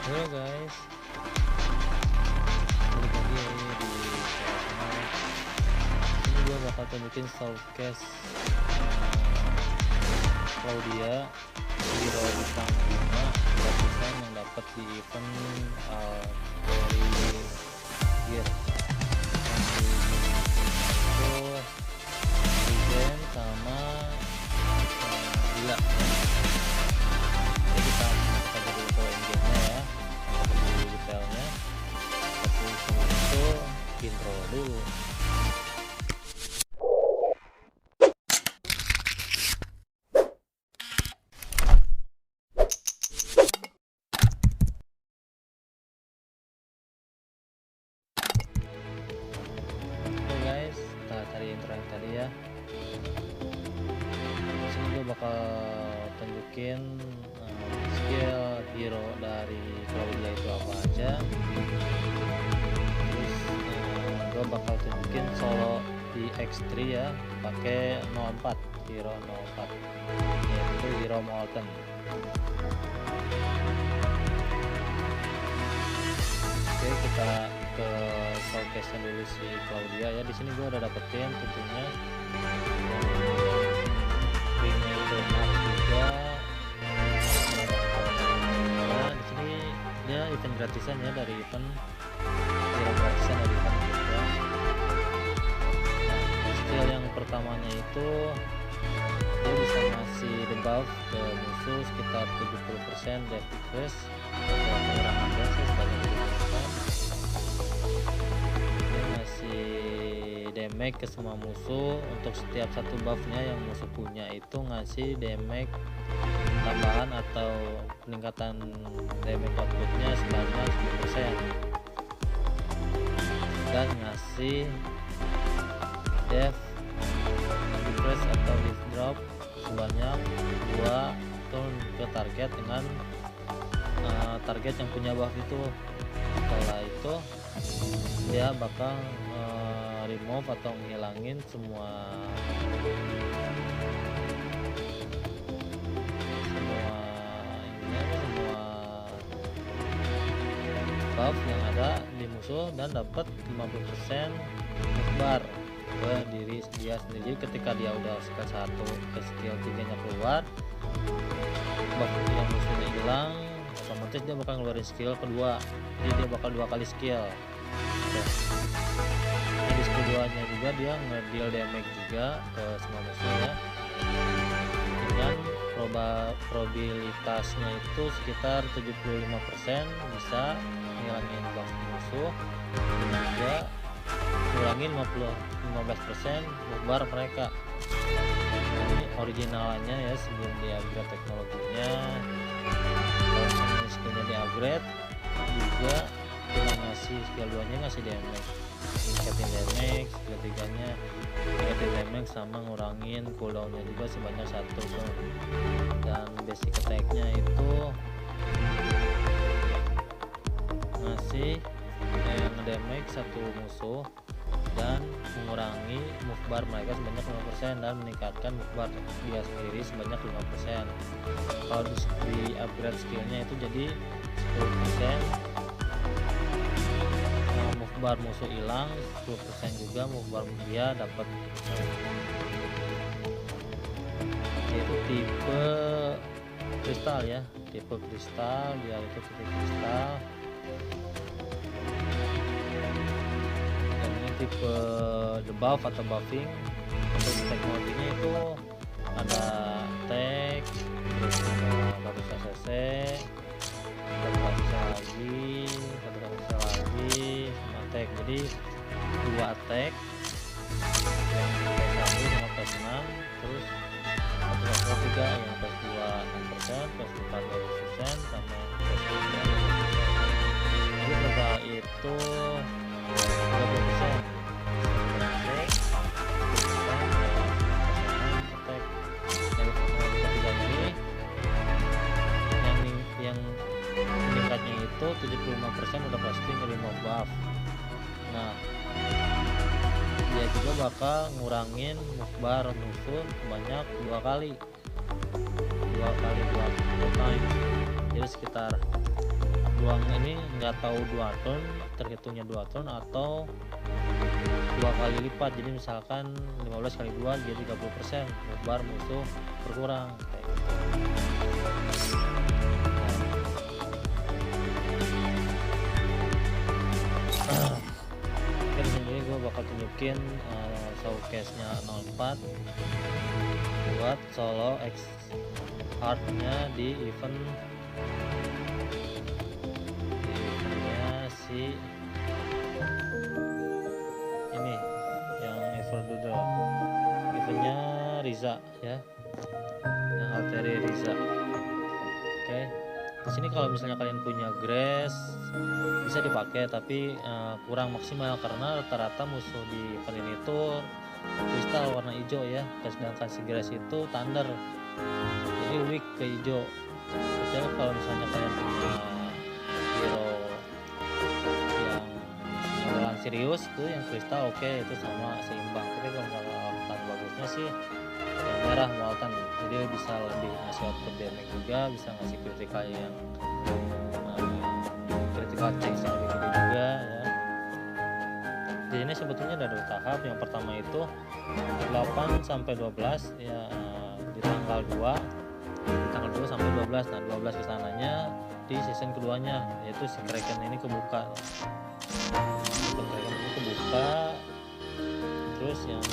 Halo guys, balik lagi ya di channel. Ini gue bakal tunjukin showcase Claudia Hero bintang 5 gratisan yang dapat di event dari Gear. Itu Regen sama gila ya. Jadi kita dulu ke engine-nya ya, di detailnya. Tapi sebelum itu intro dulu. Oke guys, kita cari intro yang tadi ya. Di sini gue bakal tunjukin skill hero dari Claudia itu apa aja. Terus gue bakal tunjukin solo di X3 ya, pakai 04 hero 04, yaitu hero Molten. Oke, kita ke showcase dulu si Claudia ya. Di sini gue udah dapetin tentunya ringnya itu max juga. Nah, di sini dia event gratisan ya, dari event hero gratisan dari event juga. Nah, skill yang pertamanya itu dia bisa ngasih debuff ke musuh sekitar 70% death decrease atau pengurangan damage sebanyak 70%. Dia ngasih damage ke semua musuh. Untuk setiap satu buffnya yang musuh punya itu ngasih damage tambahan atau peningkatan damage outputnya sebanyak 10%, dan ngasih death decrease atau death drop sebanyak 2 turn ke target dengan target yang punya buff itu. Setelah itu dia bakal remove atau menghilangin semua buff yang ada di musuh, dan dapat 50% move bar ke diri dia sendiri. Ketika dia udah skill 1 ke skill 3 nya keluar, buff yang musuhnya hilang, otomatis dia bakal ngeluarin skill kedua, jadi dia bakal 2 kali skill. Nah, di skill 2 nya juga dia ngedeal damage juga ke semua musuh ya, dengan probabilitasnya itu sekitar 75% bisa ngilangin buff musuh, dan juga ngurangin 15% buff bar mereka. Ini originalannya ya, sebelum di upgrade teknologinya. Kalau misalnya skillnya di upgrade juga cuma ngasih skill 2 nya ngasih damage, ningkatin damage, skill 3 nya ningkatin damage sama ngurangin cooldownnya juga sebanyak 1 turn. Dan basic attack nya itu ngasih ngedamage satu musuh dan mengurangi move bar mereka sebanyak 5% dan meningkatkan move bar dia sendiri sebanyak 5%. Kalau di upgrade skillnya itu jadi 10% move bar musuh hilang, 10% juga move bar dia dapat. Yaitu tipe kristal ya, tipe kristal, dia itu tipe kristal. Dan ini tipe debuff atau buffing. Untuk teknologinya itu ada attack, terus ada bagus ACC, satu lagi, sama attack. Jadi 2 attack yang plus 1 sama plus 6, terus satu 3 yang plus 2 6%, plus 4 20%, sama plus 3 20%. Jadi total itu 30%. Dari teknologi ketiga ini yang meningkatnya itu 75% udah pasti ngerima buff. Nah, dia juga bakal ngurangin move bar musuh banyak 2 kali buff time, jadi sekitar doang ini nggak tahu 2 turn, terhitungnya 2 turn atau 2 kali lipat. Jadi misalkan 15 kali 2 jadi 30%, bar musuh berkurang kayak gitu. Oke, di sini gue bakal tunjukin showcase-nya 04 buat solo X hard-nya di eventnya si ini yang Everdoodle, eventnya Riza ya, yang Alteri Riza. Oke, di sini kalau misalnya kalian punya grass bisa dipakai, tapi kurang maksimal karena rata-rata musuh di event ini tuh kristal warna hijau ya, sedangkan si grass itu thunder, jadi weak ke hijau. Kecuali kalau misalnya kalian punya hero yang modelan serius tuh yang kristal, oke, itu sama seimbang. Tapi kalau misalkan bagusnya sih yang merah Mualtan, jadi bisa lebih ngasih output damage juga, bisa ngasih critical yang critical chance yang lebih gede juga ya. Di sini sebetulnya ada 2 tahap. Yang pertama itu 8 sampai 12 ya, di tanggal 2 sampai 12. Nah, 12 kesananya di season keduanya, yaitu si Kraken ini kebuka. Kraken ini kebuka, terus yang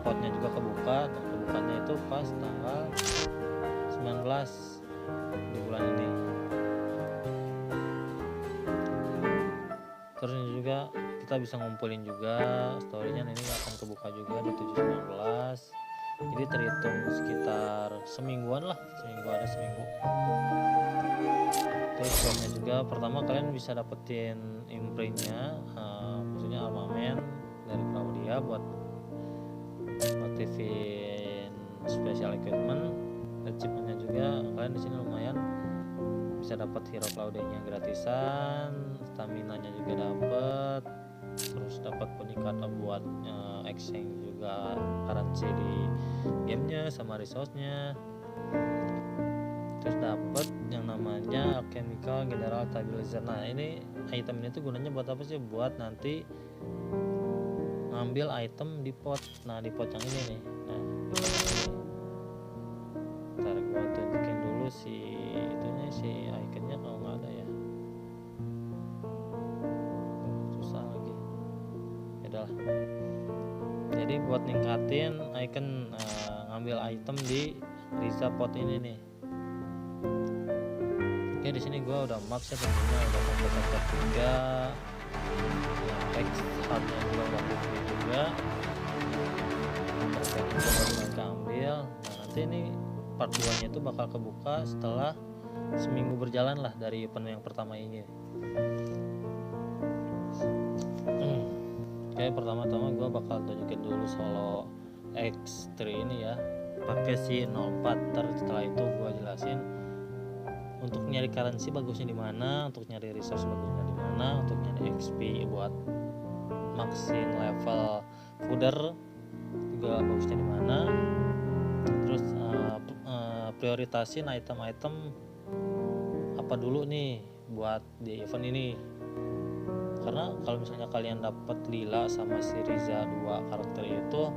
potnya juga kebuka. Nah, kebukanya itu pas tanggal 19 di bulan ini. Terus ini juga kita bisa ngumpulin juga storynya. Ini akan kebuka juga di 7/19, jadi terhitung sekitar semingguan lah, seminggu. Terus buatnya juga pertama kalian bisa dapetin imprintnya, maksudnya armamen dari Claudia buat aktifin special equipment. Achievementnya juga kalian di sini lumayan bisa dapat hero Claudia-nya gratisan, stamina-nya juga dapat, terus dapat peningkatan buat exchange juga currency di gamenya sama resource-nya. Terus dapat yang namanya Alchemical General Stabilizer. Nah, ini item ini tuh gunanya buat apa sih? Buat nanti ngambil item di pot. Nah, di pot yang ini nih. Nah, ntar gua tunjukin dulu si itunya, si iconnya kalau nggak ada ya. Susah lagi. Yaudah. Jadi buat ningkatin icon ngambil item di Riza pot ini nih. Oke, di sini gua udah max ya, tentunya udah sampai chapter 3. Yang text hardnya juga udah free juga. Mereka ambil. Nah, nanti ini part 2 nya itu bakal kebuka setelah seminggu berjalan lah dari event yang pertama ini. Oke, pertama-tama gue bakal tunjukin dulu solo X3 ini ya, pakai si 04. Setelah itu gue jelasin untuk nyari currency bagusnya di mana, untuk nyari resource bagusnya di mana, untuk nyari XP buat maxin level fooder juga bagusnya di mana. Terus prioritasin item-item apa dulu nih buat di event ini, karena kalau misalnya kalian dapat Lila sama si Riza 2 karakter itu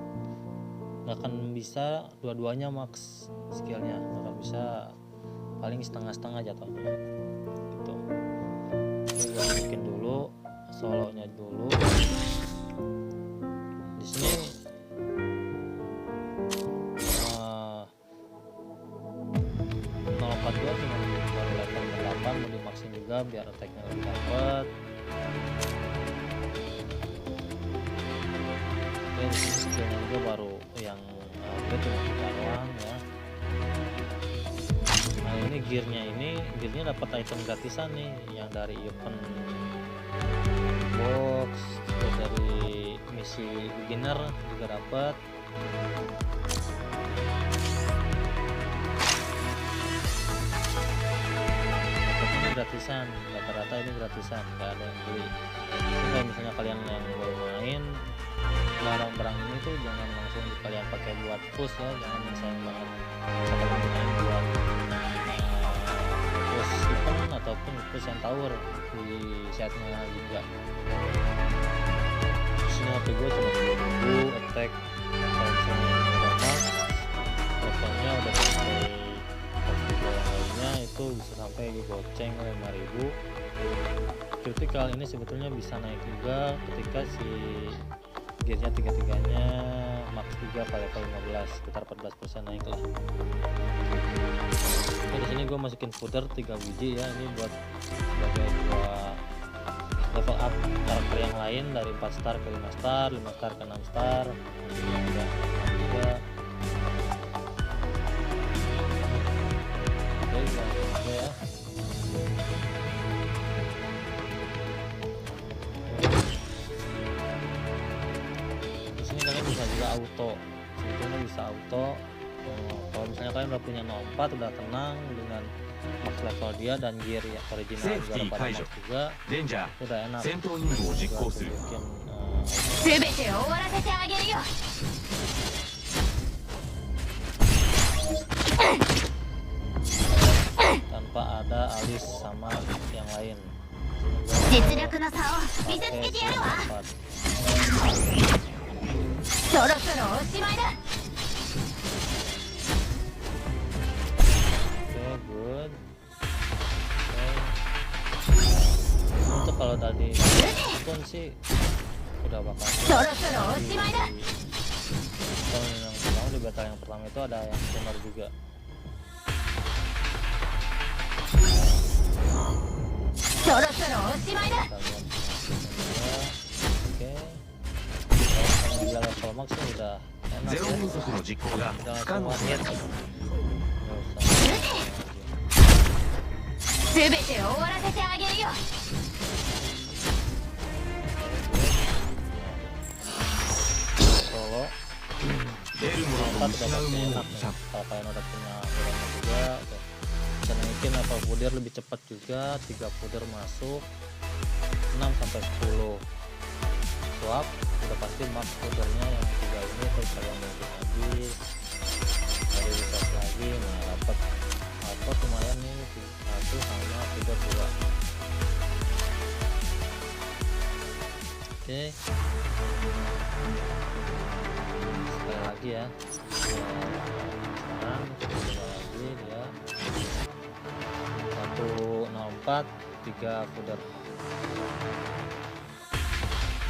nggak akan bisa dua-duanya max skillnya, nggak akan bisa, paling setengah-setengah jatuhnya gitu. Ini gue bikin dulu solonya dulu. Di sini 042 cuma baru level 8, mau dimaksin juga biar attacknya lebih dapet. Oke, di sini skillnya juga baru yang gue cuma 3 doang ya. Nah, ini gearnya dapat item gratisan nih, yang dari event box, terus dari misi beginner juga dapat. Gratisan, rata-rata ini gratisan, nggak ada yang beli. Jadi kalau misalnya kalian yang baru main, barang-barang ini tuh jangan langsung kalian pakai buat push ya, jangan sayang banget. Kalian buat push event ataupun push Centaur di setnya juga. Sini HP gue cuma 20.000 attack. Kalau misalnya ini udah max, weaponnya udah sampai yang lainnya itu bisa sampai goceng 5.000. Critical ini sebetulnya bisa naik juga ketika si gearnya tiga-tiganya max 3 pada level 15, sekitar 14% naik lah. Oke, di sini gue masukin fooder 3 biji ya, ini buat sebagai dua level up karakter yang lain dari 4 star ke 5 star, 5 star ke 6 star. Ini juga oke, oke ya. Di sini kalian bisa juga auto, sebetulnya bisa auto. Kalau misalnya kalian udah punya 04, udah tenang dengan max level dia dan gear ya original juga udah pada max juga, udah enak. Tanpa ada alis sama yang lain. Good. Untuk kalau tadi pun sih udah bakal kalau yang pertama di battle yang pertama itu ada yang tuner juga. Oke, kalau level max udah enak ya. Kita langsung hit. Solo udah pasti enak nih. Kalau kalian udah punya orangnya juga, oke. Bisa naikin level fooder lebih cepat juga, 3 fooder masuk 6 sampai 10 swap, udah pasti max foodernya yang 3 ini. Terus kalian mungkin habis dari reset lagi, nah dapat output lumayan nih, 1 sama fooder 2. Oke, sekali lagi ya. Sekarang kita coba lagi dia 104 3 fooder.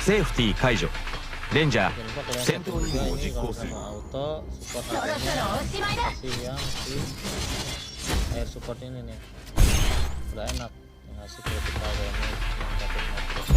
Safety 解除。レンジャー Jangan lupa kalian 戦闘 setting 任務を juga ini 実 kalau 行する sama auto support harganya kasih yang si air support ini nih, udah enak yang ngasih critical damage yang 50% juga.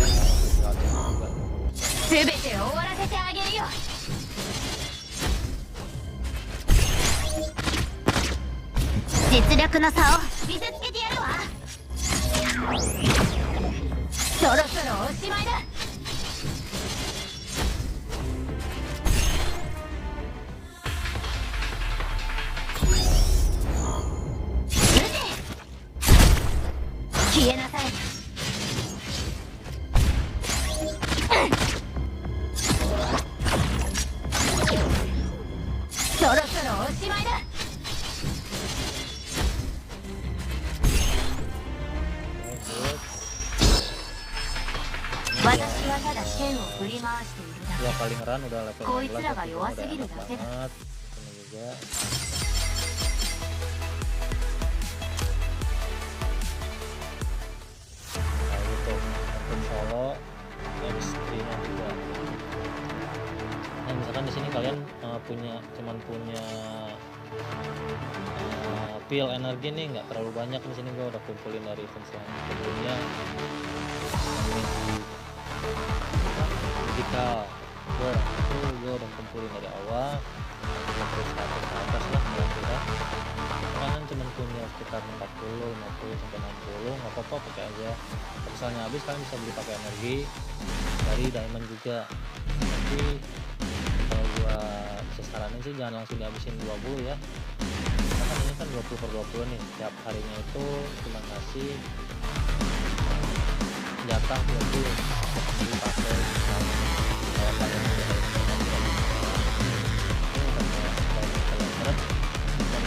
Dua kali ngeran udah level 16, udah enak banget. Ini juga nah gitu untuk solo MC-nya juga. Nah misalkan di sini kalian cuman punya pil energi nih, nggak terlalu banyak. Di sini gue udah kumpulin dari event sebelumnya. Critical gue udah kumpulin dari awal, terus ke atas lah kira-kira. Kalian cuma punya sekitar 40, 50 sampai 60, nggak apa-apa pakai aja. Kalau misalnya habis kalian bisa beli pakai energi dari diamond juga. Tapi kalau gua bisa saranin sih jangan langsung dihabisin 20 ya, karena kan ini kan 20/20 nih, setiap harinya itu cuma kasih jatah 20 untuk beli pakai kalau kalian udah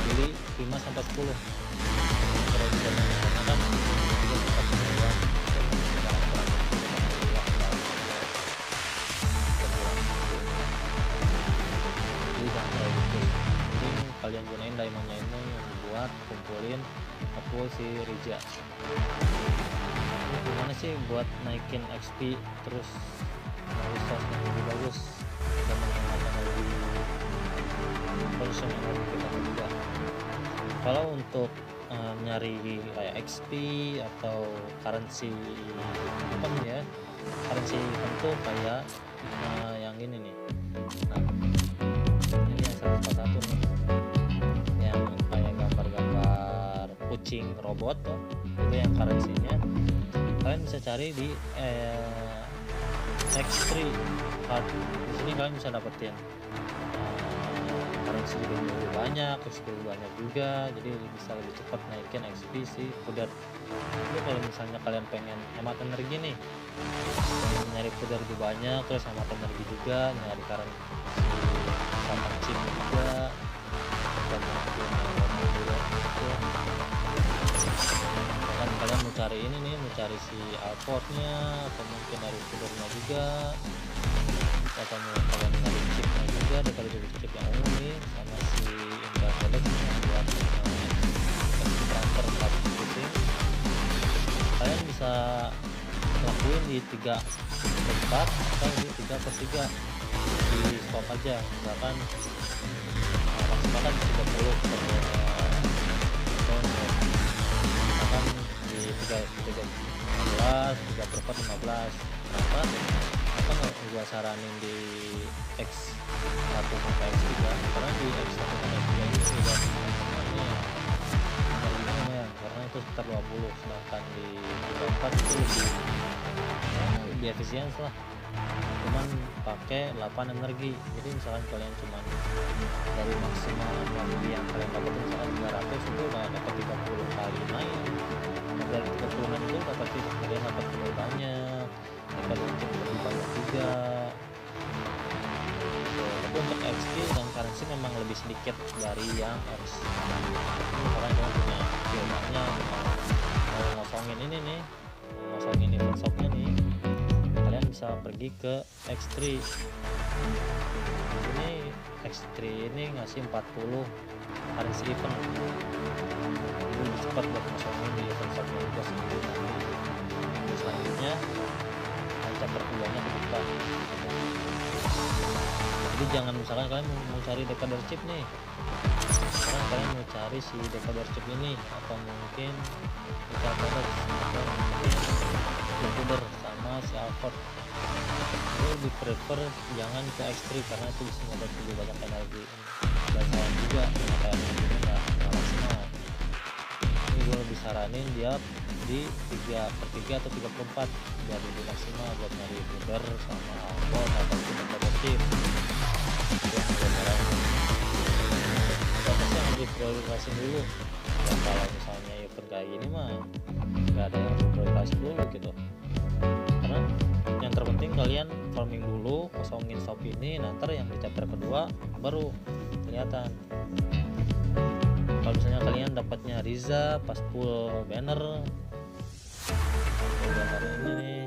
beli 5 sampai 10 kalau di dalamnya kan Rija. Ini gimana sih buat naikin XP terus resource yang lebih bagus dan menggunakan lebih konsum energi kita juga. Kalau untuk nyari kayak XP atau currency apa ya, currency tentu kayak yang ini nih. Nah, ini yang 141 nih, yang kayak gambar-gambar kucing robot tuh, itu yang currency-nya kalian bisa cari di X3 card. Di sini kalian bisa dapetin currency lebih banyak, XP lebih banyak juga, jadi bisa lebih cepat naikin XP si kuder. Jadi kalau misalnya kalian pengen hemat energi nih, nyari kuder lebih banyak, terus hemat energi juga, nyari currency sama chip juga, dan kan kalian mau cari ini nih, mau cari si Alphardnya atau mungkin dari kudernya juga, atau mau kalian cari chipnya juga, daripada dari chip yang umum nih sama si Invertex yang buat transfer publishing. Kalian bisa lakuin di 3/4 atau di 3/3 di swap aja, misalkan maksimal kan 30 per misalkan di 3/15, 3/4 15. Kenapa nggak gua saranin di X1 sampai X3, karena di X1 sampai X3 ini juga sebenarnya energinya lumayan, karena itu sekitar 20, sedangkan di 3/4 itu lebih efisien lah, cuman pakai 8 energi. Jadi misalkan kalian cuman dari maksimal energi yang kalian dapat misalkan 300, itu udah dapat 30 kali main. Nah, dari 30 itu dapat kalian dapat lebih banyak, dapat lebih banyak juga. Tapi untuk XP dan currency memang lebih sedikit dari yang X. Karena kalian punya filmnya mau ngosongin ini nih, ngosongin event shopnya nih, kalian bisa pergi ke X3. Ini X3 ini ngasih 40 currency event, jadi lebih cepat buat ngosongin di event shopnya juga sendiri. Nanti selanjutnya chapter 2 nya kebuka. Jadi jangan misalkan kalian mau cari decoder chip nih, sekarang kalian mau cari si decoder chip ini, atau mungkin decoder atau mungkin decoder sama si Alphard, gue lebih prefer jangan ke X3 karena itu bisa dapat lebih banyak energi dan sayang juga kayak energinya nggak maksimal. Ini gue lebih saranin dia di 3/3 atau 3/4 biar lebih maksimal buat nyari border sama Alphard atau decoder chip. Apa sih yang diprioritasin dulu ya? Kalau misalnya event kayak gini mah nggak ada yang prioritas dulu gitu, karena yang terpenting kalian farming dulu, kosongin shop ini, nanti yang di chapter kedua baru kelihatan. Kalau misalnya kalian dapatnya Riza pas full banner ini nih,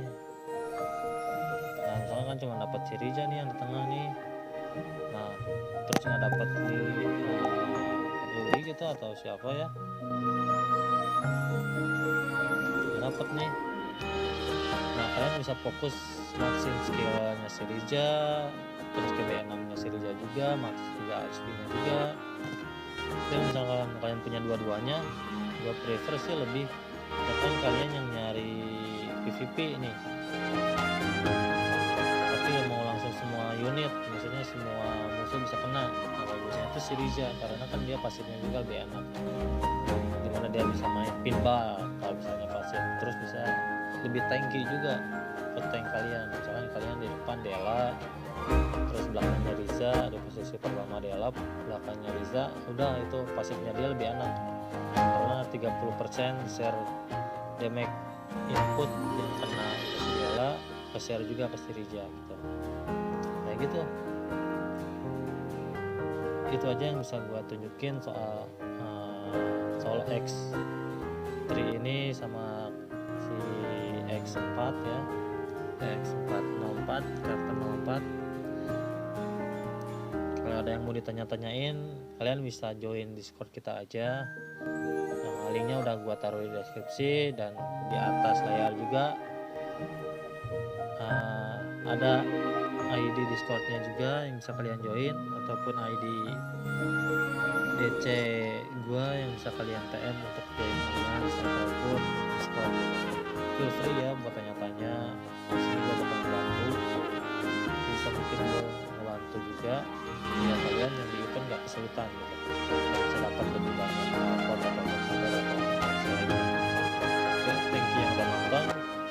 nah misalnya kan cuma dapat si Riza nih yang di tengah nih, nah terus nggak dapat di Luri gitu atau siapa ya, nggak dapat nih. Nah kalian bisa fokus maxin skillnya si Riza, terus ke B6 nya si Riza juga, max juga XP nya juga. Tapi misalkan kalian punya dua-duanya, gue prefer sih lebih misalkan kalian yang nyari PVP nih, tapi mau langsung semua unit, maksudnya semua musuh bisa kena. Nah bagusnya itu si Riza, karena kan dia pasifnya juga lebih enak, dimana dia bisa main pinball kalau misalnya pasif, terus bisa lebih tanky juga ke tank kalian. Misalkan kalian di depan Dela, terus belakangnya Riza, di posisi pertama Dela, belakangnya Riza, udah itu pasifnya dia lebih enak karena 30% share damage input yang kena ke si Dela, ke share juga ke si Riza gitu. Kayak gitu. Itu aja yang bisa gua tunjukin soal X3 ini sama si X4 ya, X404, karakter 04. Kalau ada yang mau ditanya-tanyain, kalian bisa join Discord kita aja, yang Linknya udah gua taruh di deskripsi dan di atas layar juga. Ada ID Discordnya juga yang bisa kalian join, ataupun ID DC gua yang bisa kalian TM untuk join Alliance ataupun Discord. Feel free ya buat tanya-tanya, di sini gua bakal ngebantu, bisa mungkin gua ngebantu juga biar kalian yang di event gak kesulitan gitu, dan bisa dapat lebih banyak support atau member atau informasi lainnya. Oke, thank you yang udah nonton.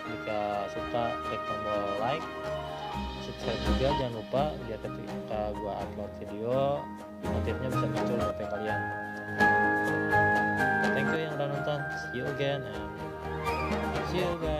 Jika suka, klik tombol like, subscribe juga jangan lupa, biar ketika gua upload video notifnya bisa muncul di HP kalian. Thank you yang udah nonton, see you again and see you guys.